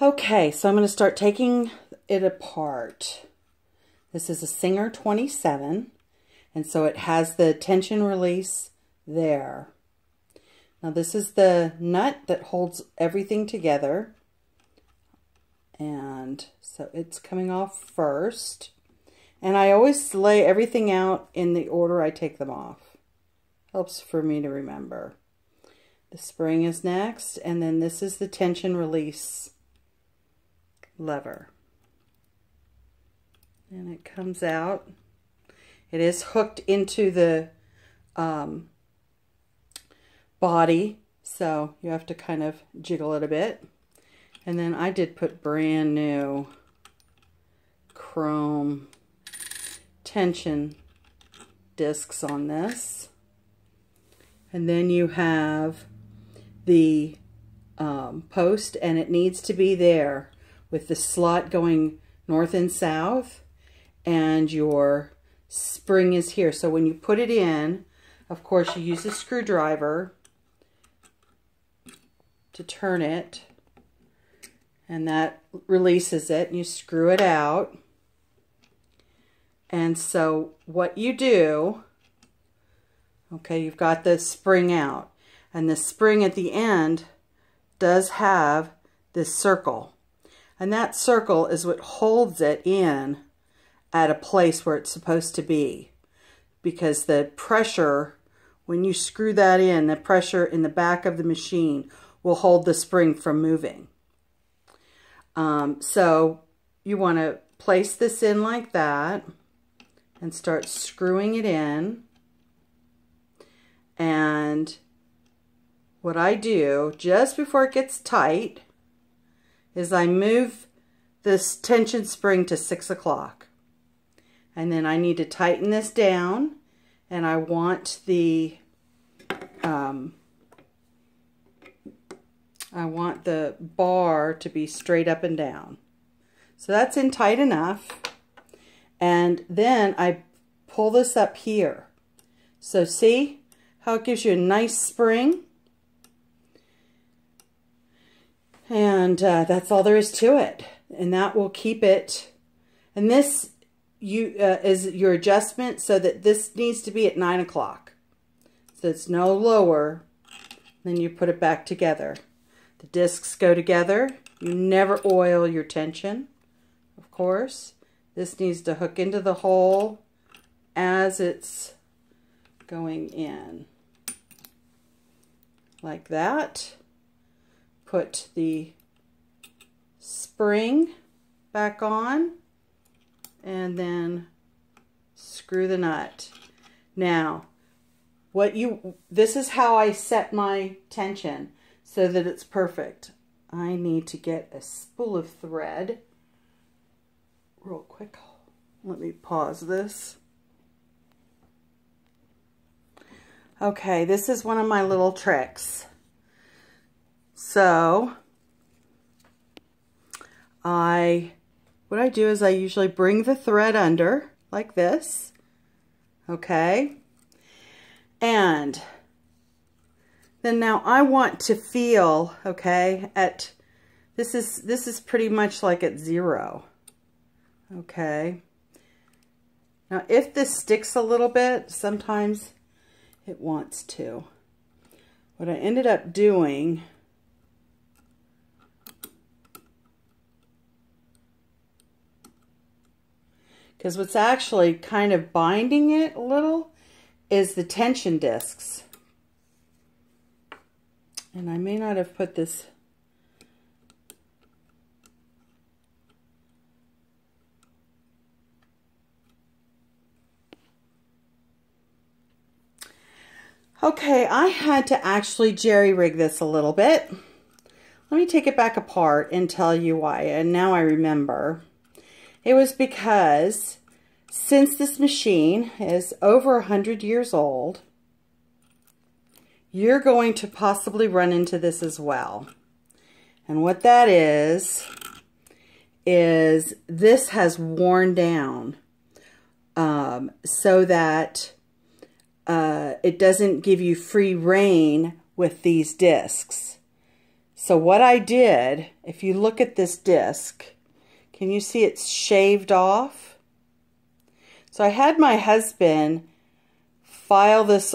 Okay, so I'm going to start taking it apart. This is a Singer 27, and so it has the tension release there. Now this is the nut that holds everything together, and so it's coming off first. And I always lay everything out in the order I take them off. Helps for me to remember. The spring is next, and then this is the tension release lever. And it comes out. It is hooked into the body, so you have to kind of jiggle it a bit. And then I did put brand new chrome tension discs on this. And then you have the post, and it needs to be there with the slot going north and south, and your spring is here. So when you put it in, of course you use a screwdriver to turn it, and that releases it, and you screw it out. And so what you do, okay, you've got the spring out, and the spring at the end does have this circle, and that circle is what holds it in at a place where it's supposed to be, because the pressure, when you screw that in, the pressure in the back of the machine will hold the spring from moving. So you want to place this in like that and start screwing it in. And what I do just before it gets tight is I move this tension spring to 6 o'clock. And then I need to tighten this down, and I want the bar to be straight up and down. So that's in tight enough. And then I pull this up here. So see how it gives you a nice spring? And that's all there is to it. And that will keep it. And this is your adjustment, so that this needs to be at 9 o'clock. So it's no lower. Then you put it back together. The discs go together. You never oil your tension, of course. This needs to hook into the hole as it's going in. Like that. Put the spring back on, and then screw the nut. Now, this is how I set my tension so that it's perfect. I need to get a spool of thread real quick. Let me pause this. Okay, this is one of my little tricks. So, what I do is I usually bring the thread under like this, okay? And then now I want to feel, okay, this is pretty much like at 0, okay? Now if this sticks a little bit, sometimes it wants to. What I ended up doing, because what's actually kind of binding it a little is the tension discs. And I may not have put this. Okay, I had to actually jerry-rig this a little bit. Let me take it back apart and tell you why. And now I remember. It was because since this machine is over 100 years old, you're going to possibly run into this as well. And what that is this has worn down so that it doesn't give you free rein with these discs. So what I did, if you look at this disc, can you see it's shaved off? So I had my husband file this